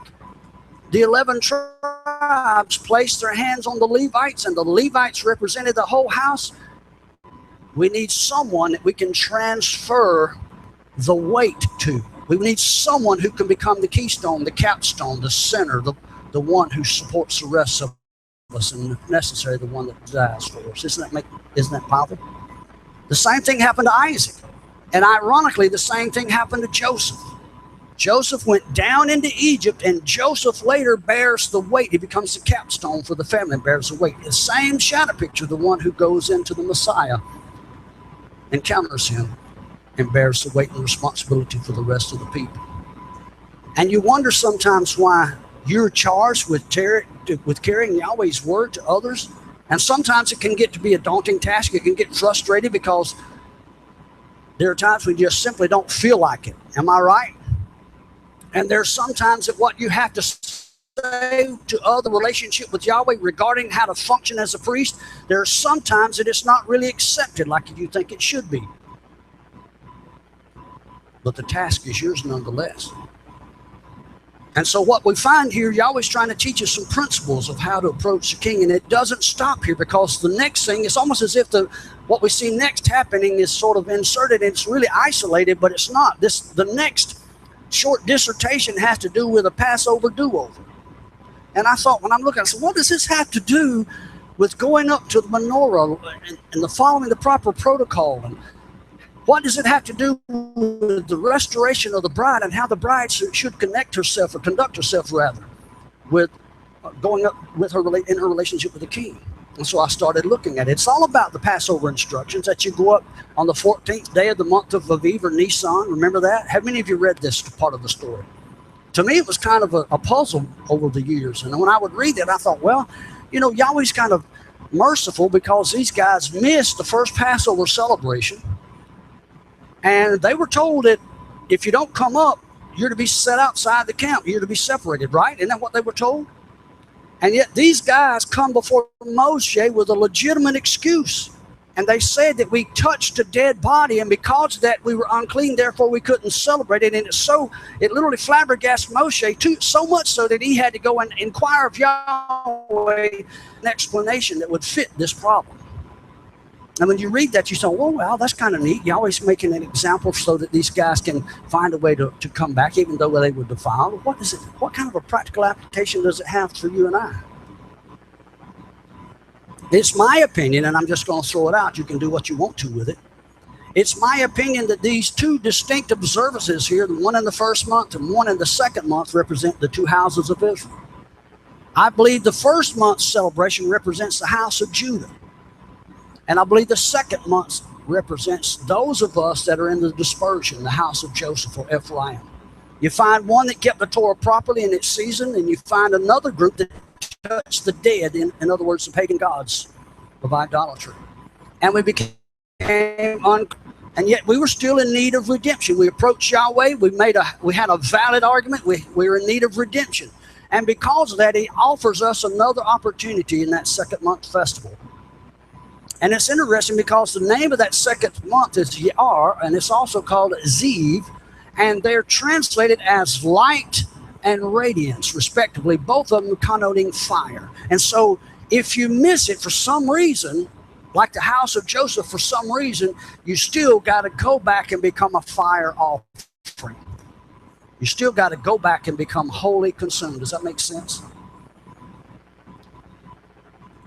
the 11 tribes placed their hands on the Levites and the Levites represented the whole house, we need someone that we can transfer the weight to. We need someone who can become the keystone, the capstone, the center, the one who supports the rest of us, and if necessary, the one that dies for us. Isn't that powerful? The same thing happened to Isaac. And ironically, the same thing happened to Joseph. Joseph went down into Egypt, and Joseph later bears the weight. He becomes the capstone for the family and bears the weight. The same shadow picture, the one who goes into the Messiah, encounters him, and bears the weight and responsibility for the rest of the people. And you wonder sometimes why you're charged with carrying Yahweh's word to others. And sometimes it can get to be a daunting task. It can get frustrated because there are times we just simply don't feel like it. Am I right? And there's sometimes that what you have to say to other relationship with Yahweh regarding how to function as a priest, there's sometimes that it's not really accepted like you think it should be. But the task is yours nonetheless. And so what we find here, Yahweh's trying to teach us some principles of how to approach the king. And it doesn't stop here, because the next thing, it's almost as if what we see next happening is sort of inserted. It's really isolated, but it's not. The next short dissertation has to do with a Passover do-over. And I thought, when I'm looking, I said, what does this have to do with going up to the menorah and following the proper protocol? And what does it have to do with the restoration of the bride and how the bride should conduct herself, with going up with her in her relationship with the king? And so I started looking at it. It's all about the Passover instructions that you go up on the 14th day of the month of Aviv or Nisan. Remember that? How many of you read this part of the story? To me, it was kind of a puzzle over the years. And when I would read it, I thought, well, Yahweh's kind of merciful because these guys missed the first Passover celebration. And they were told that if you don't come up, you're to be set outside the camp. You're to be separated, right? Isn't that what they were told? And yet these guys come before Moshe with a legitimate excuse. And they said that we touched a dead body, and because of that we were unclean, therefore we couldn't celebrate it. And it literally flabbergasted Moshe, so much so that he had to go and inquire of Yahweh an explanation that would fit this problem. And when you read that, you say, oh, well, that's kind of neat. You're always making an example so that these guys can find a way to come back, even though they were defiled. What kind of a practical application does it have for you and I? It's my opinion, and I'm just going to throw it out. You can do what you want to with it. It's my opinion that these two distinct observances here, the one in the first month and one in the second month, represent the two houses of Israel. I believe the first month's celebration represents the house of Judah. And I believe the second month represents those of us that are in the dispersion, the house of Joseph or Ephraim. You find one that kept the Torah properly in its season, and you find another group that touched the dead, in other words, the pagan gods of idolatry. And we became and yet we were still in need of redemption. We approached Yahweh. We had a valid argument. We were in need of redemption. And because of that, he offers us another opportunity in that second month festival. And it's interesting because the name of that second month is Yar, and it's also called Ziv, and they're translated as light and radiance, respectively, both of them connoting fire. And so if you miss it for some reason, like the house of Joseph, for some reason, you still got to go back and become a fire offering. You still got to go back and become wholly consumed. Does that make sense?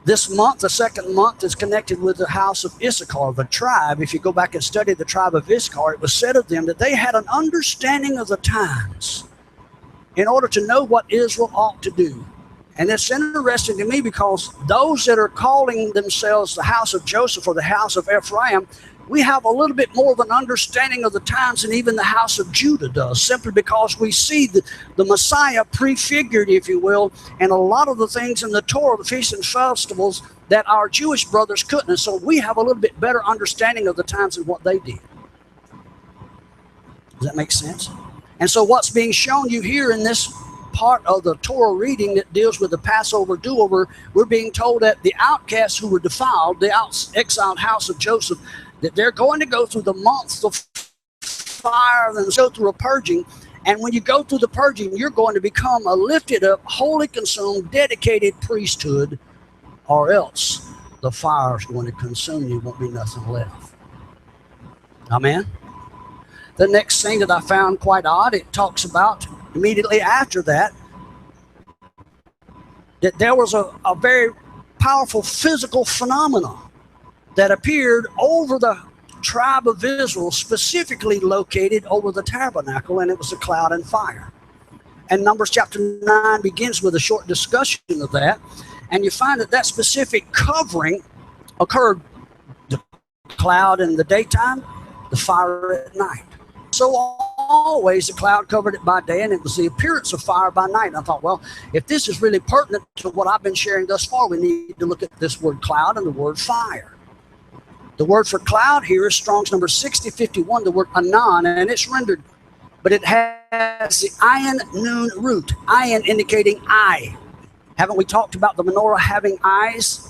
This month, the second month, is connected with the house of Issachar, the tribe. If you go back and study the tribe of Issachar, it was said of them that they had an understanding of the times in order to know what Israel ought to do. And it's interesting to me because those that are calling themselves the house of Joseph or the house of Ephraim, we have a little bit more of an understanding of the times than even the house of Judah does, simply because we see the Messiah prefigured, if you will, and a lot of the things in the Torah, the feasts and festivals, that our Jewish brothers couldn't. And so we have a little bit better understanding of the times than what they did. Does that make sense? And so what's being shown you here in this part of the Torah reading that deals with the Passover do-over, we're being told that the outcasts who were defiled, the exiled house of Joseph, that they're going to go through the months of fire and go through a purging. And when you go through the purging, you're going to become a lifted up, wholly consumed, dedicated priesthood, or else the fire is going to consume you. Won't be nothing left. Amen. The next thing that I found quite odd, it talks about immediately after that there was a very powerful physical phenomenon that appeared over the tribe of Israel, specifically located over the tabernacle, and it was a cloud and fire. And Numbers chapter 9 begins with a short discussion of that, and you find that specific covering occurred, the cloud in the daytime, the fire at night. So always the cloud covered it by day, and it was the appearance of fire by night. And I thought, well, if this is really pertinent to what I've been sharing thus far, we need to look at this word cloud and the word fire. The word for cloud here is Strong's number 6051, the word anon, and it's rendered, but it has the ayin nun root, ayin indicating eye. Haven't we talked about the menorah having eyes?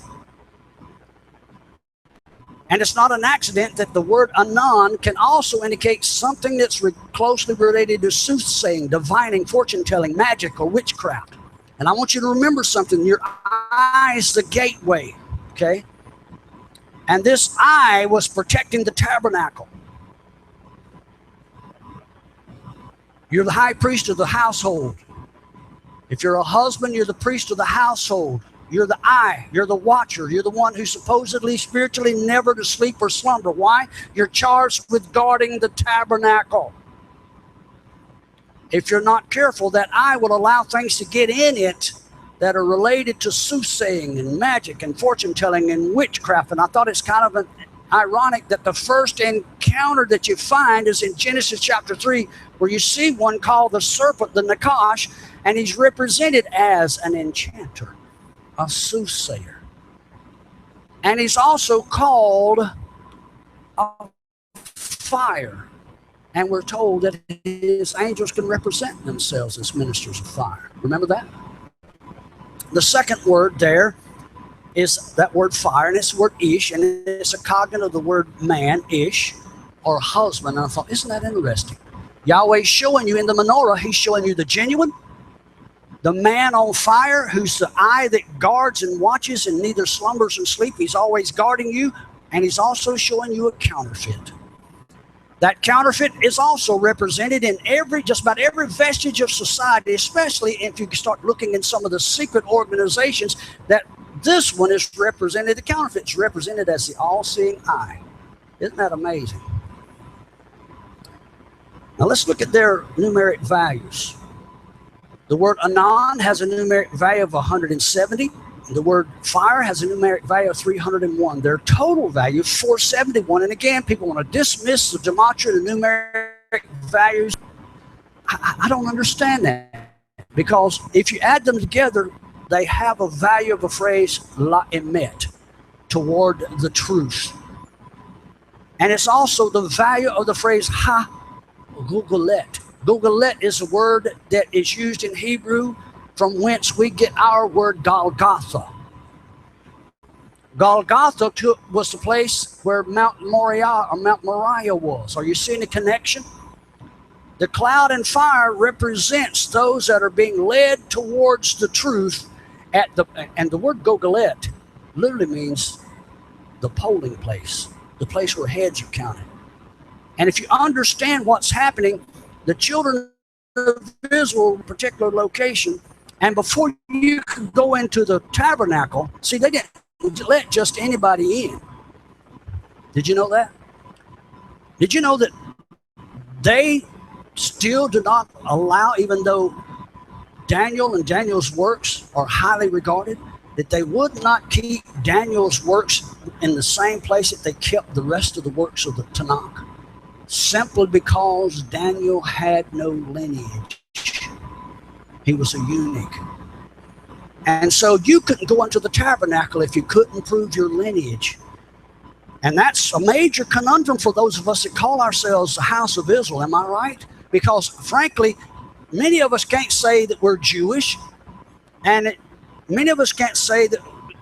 And it's not an accident that the word anon can also indicate something that's closely related to soothsaying, divining, fortune-telling, magic, or witchcraft. And I want you to remember something. Your eye is the gateway, okay? And this eye was protecting the tabernacle. You're the high priest of the household. If you're a husband, you're the priest of the household. You're the eye. You're the watcher. You're the one who's supposedly spiritually never to sleep or slumber. Why? You're charged with guarding the tabernacle. If you're not careful, that eye will allow things to get in it that are related to soothsaying and magic and fortune-telling and witchcraft. And I thought it's kind of ironic that the first encounter that you find is in Genesis chapter 3, where you see one called the serpent, the Nakash, and he's represented as an enchanter, a soothsayer. And he's also called a fire. And we're told that his angels can represent themselves as ministers of fire. Remember that? The second word there is that word fire, and it's the word ish, and it's a cognate of the word man, ish, or husband. And I thought, isn't that interesting? Yahweh's showing you in the menorah, he's showing you the genuine, the man on fire, who's the eye that guards and watches and neither slumbers nor sleep. He's always guarding you, and he's also showing you a counterfeit. That counterfeit is also represented in just about every vestige of society, especially if you start looking in some of the secret organizations, that this one is represented, the counterfeit's represented as the all-seeing eye. Isn't that amazing? Now let's look at their numeric values. The word anon has a numeric value of 170. The word fire has a numeric value of 301. Their total value is 471. And again, people want to dismiss the gematria, the numeric values. I don't understand that, because if you add them together, they have a value of a phrase, la emet, toward the truth. And it's also the value of the phrase ha gugulet. Gugulet is a word that is used in Hebrew from whence we get our word Golgotha. Golgotha was the place where Mount Moriah or Mount Moriah was. Are you seeing the connection? The cloud and fire represents those that are being led towards the truth, And the word Gogelet literally means the polling place, the place where heads are counted. And if you understand what's happening, the children of Israel, in a particular location, and before you could go into the tabernacle, see, they didn't let just anybody in. Did you know that? Did you know that they still do not allow, even though Daniel and Daniel's works are highly regarded, that they would not keep Daniel's works in the same place that they kept the rest of the works of the Tanakh, simply because Daniel had no lineage. He was a eunuch. And so you couldn't go into the tabernacle if you couldn't prove your lineage. And that's a major conundrum for those of us that call ourselves the house of Israel. Am I right? Because frankly, many of us can't say that we're Jewish, and many of us can't say that,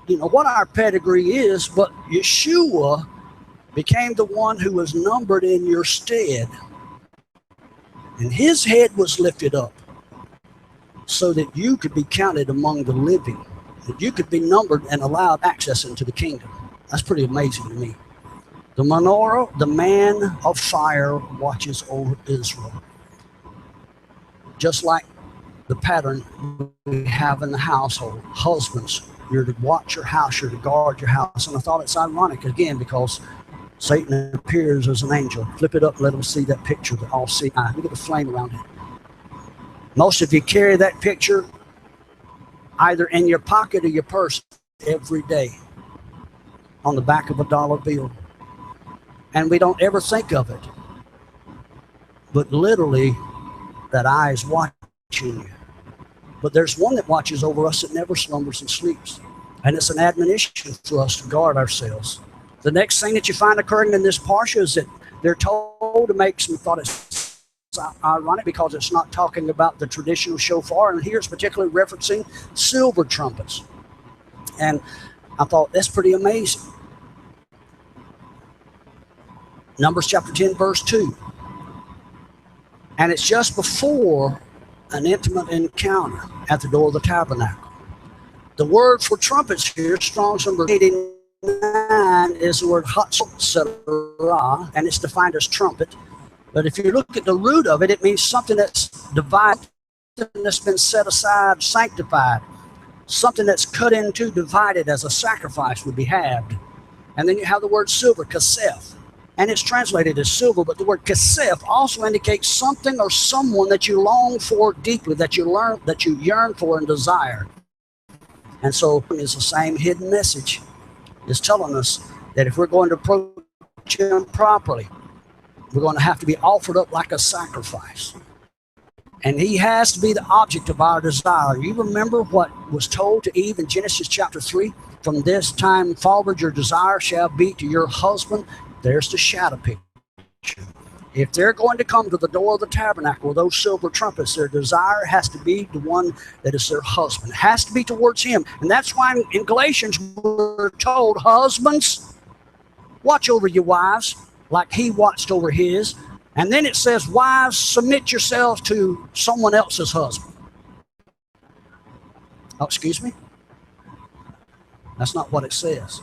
what our pedigree is, but Yeshua became the one who was numbered in your stead. And his head was lifted up so that you could be counted among the living, that you could be numbered and allowed access into the kingdom. That's pretty amazing to me. The menorah, the man of fire, watches over Israel. Just like the pattern we have in the household. Husbands, you're to watch your house, you're to guard your house. And I thought it's ironic, again, because Satan appears as an angel. Flip it up and let them see that picture that all see. Look at the flame around it. Most of you carry that picture either in your pocket or your purse every day on the back of a dollar bill. And we don't ever think of it. But literally, that eye is watching you. But there's one that watches over us that never slumbers and sleeps. And it's an admonition for us to guard ourselves. The next thing that you find occurring in this parsha is that they're told to make some, thought it's ironic because it's not talking about the traditional shofar, and here it's particularly referencing silver trumpets. And I thought that's pretty amazing. Numbers chapter 10, verse 2. And it's just before an intimate encounter at the door of the tabernacle. The word for trumpets here, Strong's number 89, is the word hatzorah, and it's defined as trumpet. But if you look at the root of it, it means something that's divided, something that's been set aside, sanctified, something that's cut into, divided as a sacrifice would be halved. And then you have the word silver, kasef. And it's translated as silver, but the word kasef also indicates something or someone that you long for deeply, that you yearn for and desire. And so it's the same hidden message. It's telling us that if we're going to approach him properly, we're going to have to be offered up like a sacrifice. And he has to be the object of our desire. You remember what was told to Eve in Genesis chapter 3? From this time forward, your desire shall be to your husband. There's the shadow picture. If they're going to come to the door of the tabernacle with those silver trumpets, their desire has to be the one that is their husband. It has to be towards him. And that's why in Galatians we're told, husbands, watch over your wives like he watched over his. And then it says, wives, submit yourselves to someone else's husband. Oh, excuse me? That's not what it says.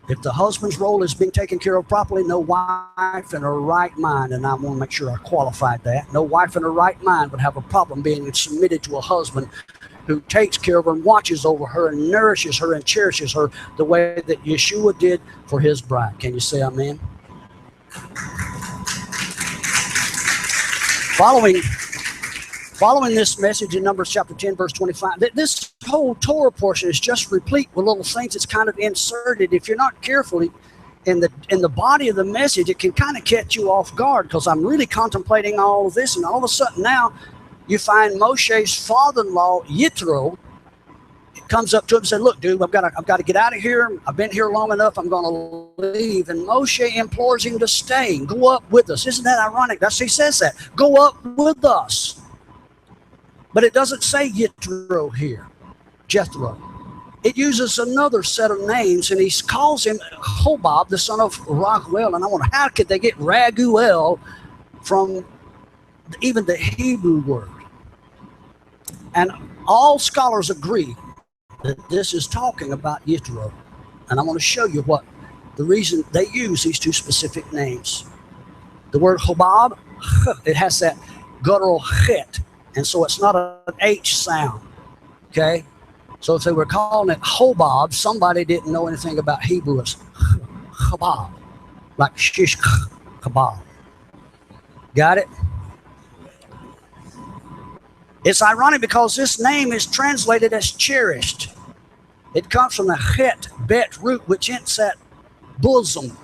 If the husband's role is being taken care of properly, no wife in her right mind, and I want to make sure I qualified that, no wife in her right mind would have a problem being submitted to a husband who takes care of her and watches over her and nourishes her and cherishes her the way that Yeshua did for his bride. Can you say amen? Following this message in Numbers chapter 10, verse 25, this whole Torah portion is just replete with little things that's kind of inserted. If you're not careful in the body of the message, it can kind of catch you off guard, because I'm really contemplating all of this, and all of a sudden now you find Moshe's father-in-law, Yitro, comes up to him and said, look, dude, I've got to get out of here. I've been here long enough. I'm going to leave. And Moshe implores him to stay and go up with us. Isn't that ironic? He says that. Go up with us. But it doesn't say Yitro here, Jethro. It uses another set of names, and he calls him Hobab, the son of Raguel. And I wonder, how could they get Raguel from even the Hebrew word? And all scholars agree that this is talking about Yitro. And I want to show you what the reason they use these two specific names. The word Hobab, it has that guttural chet, and so it's not an H sound. Okay? So if they were calling it Hobab, somebody didn't know anything about Hebrew. It's Chabab, like shish kebab. Got it? It's ironic because this name is translated as cherished. It comes from the chet, bet root, which hints at bosom.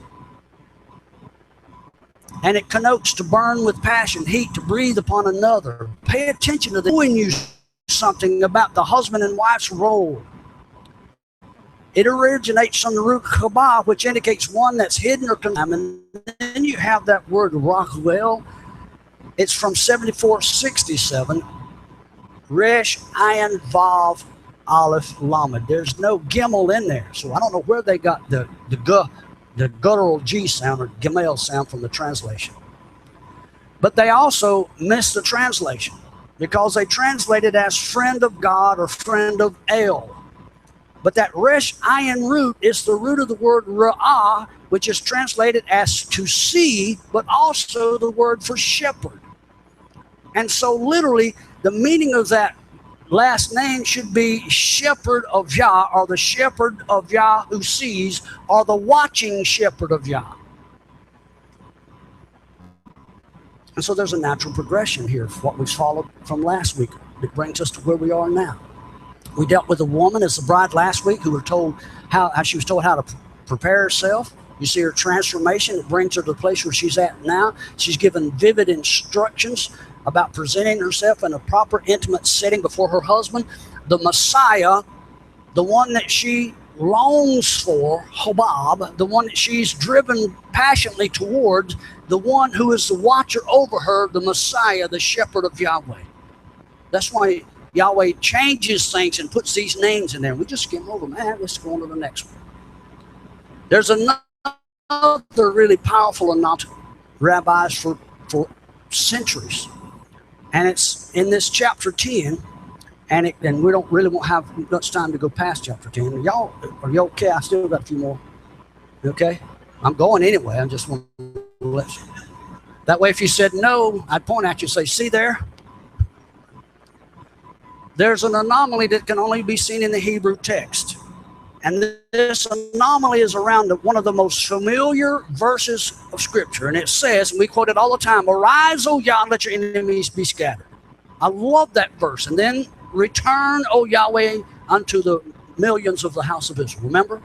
And it connotes to burn with passion, heat, to breathe upon another. Pay attention to the showing you something about the husband and wife's role. It originates from the root chabah, which indicates one that's hidden or concealed. And then you have that word Rachuel. It's from 7467. Resh Ayin Vav Aleph Lamed. There's no gimel in there, so I don't know where they got the guttural G sound or gimel sound from the translation. But they also missed the translation because they translated as friend of God or friend of El. But that Resh Ayin root is the root of the word Ra'ah, which is translated as to see, but also the word for shepherd. And so literally the meaning of that last name should be shepherd of Yah, or the shepherd of Yah who sees, or the watching shepherd of Yah. And so there's a natural progression here for what we followed from last week. It brings us to where we are now. We dealt with a woman as the bride last week who were told how she was told how to prepare herself. You see her transformation. It brings her to the place where she's at now. She's given vivid instructions about presenting herself in a proper, intimate setting before her husband, the Messiah, the one that she longs for, Hobab, the one that she's driven passionately towards, the one who is the watcher over her, the Messiah, the shepherd of Yahweh. That's why Yahweh changes things and puts these names in there. We just skim over them. Let's go on to the next one. There's another really powerful announcement, rabbis for centuries. And it's in this chapter 10, and we won't have much time to go past chapter 10. Y'all, are you okay? I still got a few more. Okay? I'm going anyway. I just want to let you. That way, if you said no, I'd point at you and say, see there? There's an anomaly that can only be seen in the Hebrew text. And this anomaly is around one of the most familiar verses of Scripture. And it says, and we quote it all the time, arise, O Yah, let your enemies be scattered. I love that verse. And then return, O Yahweh, unto the millions of the house of Israel. Remember?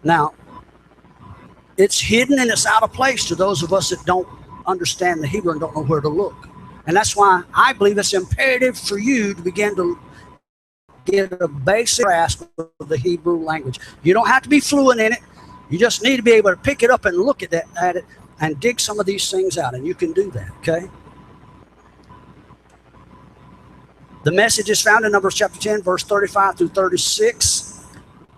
Now, it's hidden and it's out of place to those of us that don't understand the Hebrew and don't know where to look. And that's why I believe it's imperative for you to begin to get a basic grasp of the Hebrew language. You don't have to be fluent in it. You just need to be able to pick it up and look at it and dig some of these things out. And you can do that, okay? The message is found in Numbers chapter 10, verse 35 through 36.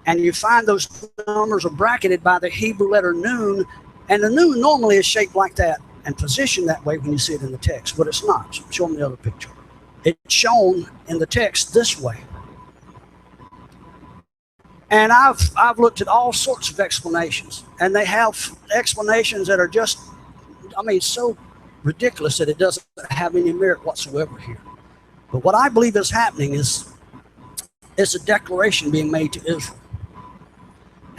And you find those numbers are bracketed by the Hebrew letter Nun. And the Nun normally is shaped like that and positioned that way when you see it in the text, but it's not. Show me the other picture. It's shown in the text this way. And I've looked at all sorts of explanations, and they have explanations that are just, so ridiculous that it doesn't have any merit whatsoever here. But what I believe is happening is a declaration being made to Israel.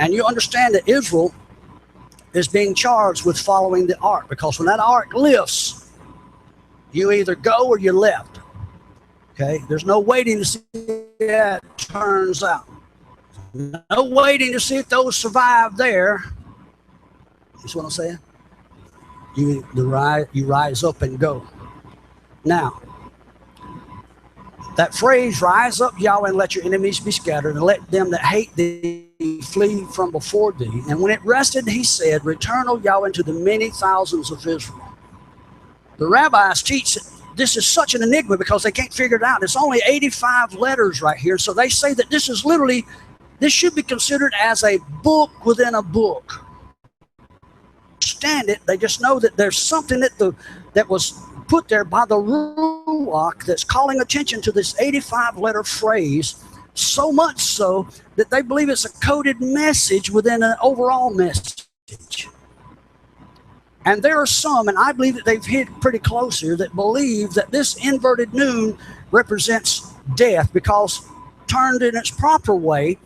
And you understand that Israel is being charged with following the ark, because when that ark lifts, you either go or you left. Okay? There's no waiting to see how it turns out. No waiting to see if those survive there. You see what I'm saying? You rise up and go. Now, that phrase, rise up, Yahweh, and let your enemies be scattered, and let them that hate thee flee from before thee. And when it rested, he said, return, O Yahweh, into the many thousands of Israel. The rabbis teach that this is such an enigma because they can't figure it out. It's only 85 letters right here. So they say that this should be considered as a book within a book. Understand it, they just know that there's something that was put there by the Ruach that's calling attention to this 85-letter phrase So much so that they believe it's a coded message within an overall message. And there are some, and I believe that they've hit pretty close here, that believe that this inverted noon represents death, because turned in its proper way,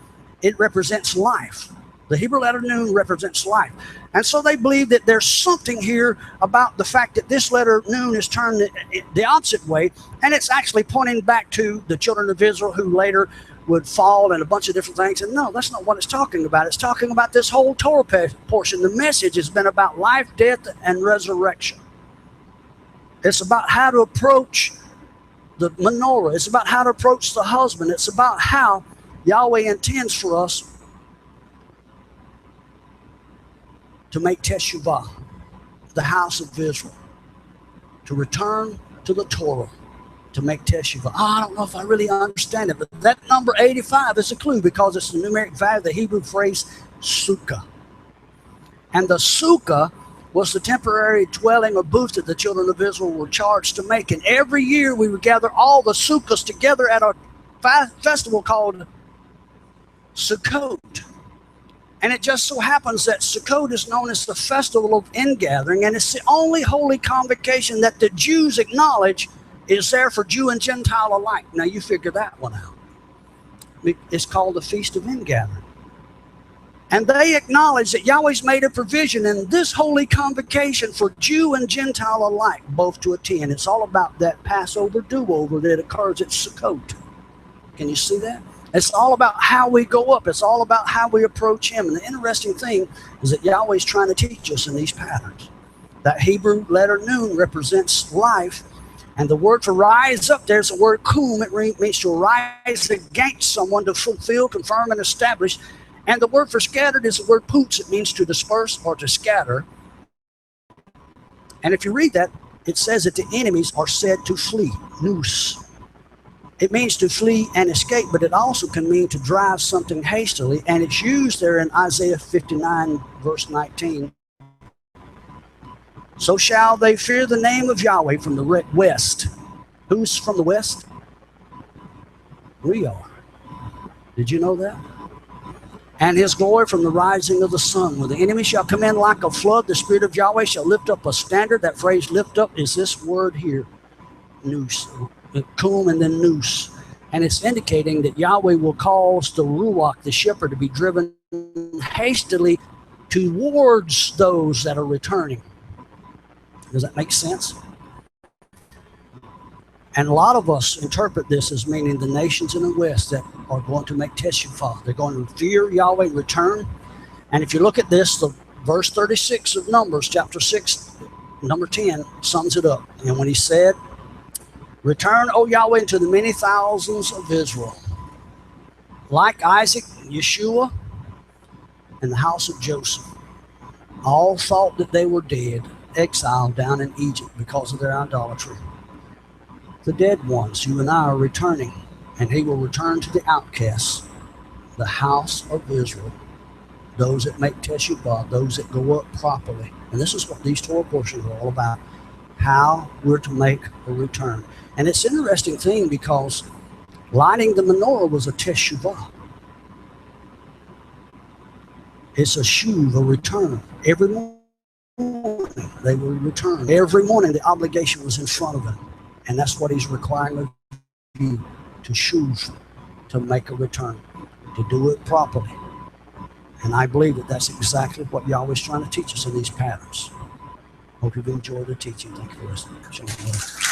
it represents life. The Hebrew letter noon represents life. And so they believe that there's something here about the fact that this letter noon is turned the opposite way, and it's actually pointing back to the children of Israel who later would fall and a bunch of different things. And no, that's not what it's talking about. It's talking about this whole Torah portion. The message has been about life, death, and resurrection. It's about how to approach the menorah. It's about how to approach the husband. It's about how Yahweh intends for us to make Teshuvah, the house of Israel, to return to the Torah, to make Teshuvah. I don't know if I really understand it, but that number 85 is a clue, because it's the numeric value of the Hebrew phrase sukkah. And the sukkah was the temporary dwelling or booth that the children of Israel were charged to make. And every year we would gather all the sukkahs together at a festival called Sukkot. And it just so happens that Sukkot is known as the festival of ingathering, and it's the only holy convocation that the Jews acknowledge is there for Jew and Gentile alike. Now you figure that one out. It's called the Feast of Ingathering. And they acknowledge that Yahweh's made a provision in this holy convocation for Jew and Gentile alike, both to attend. It's all about that Passover do-over that occurs at Sukkot. Can you see that? It's all about how we go up. It's all about how we approach him. And the interesting thing is that Yahweh's trying to teach us in these patterns. That Hebrew letter noon represents life. And the word for rise up, there's the word kum. It means to rise against someone, to fulfill, confirm, and establish. And the word for scattered is the word putz. It means to disperse or to scatter. And if you read that, it says that the enemies are said to flee, nous. It means to flee and escape, but it also can mean to drive something hastily. And it's used there in Isaiah 59, verse 19. So shall they fear the name of Yahweh from the west. Who's from the west? We are. Did you know that? And his glory from the rising of the sun. When the enemy shall come in like a flood, the Spirit of Yahweh shall lift up a standard. That phrase, lift up, is this word here, nous, kum and then nous. And it's indicating that Yahweh will cause the ruach, the shepherd, to be driven hastily towards those that are returning. Does that make sense? And a lot of us interpret this as meaning the nations in the West that are going to make Teshuvah. They're going to fear Yahweh, return. And if you look at this, the verse 36 of Numbers, chapter 6, number 10, sums it up. And when he said, return, O Yahweh, into the many thousands of Israel, like Isaac, Yeshua, and the house of Joseph, all thought that they were dead, exiled down in Egypt because of their idolatry. The dead ones, you and I, are returning, and he will return to the outcasts, the house of Israel, those that make Teshuvah, those that go up properly. And this is what these Torah portions are all about, how we're to make a return. And it's an interesting thing because lighting the menorah was a Teshuvah. It's a shuv, a return. Every morning they will return. Every morning the obligation was in front of them. And that's what he's requiring of you, to shuv, to make a return, to do it properly. And I believe that that's exactly what Yahweh's trying to teach us in these patterns. Hope you've enjoyed the teaching. Thank you for listening.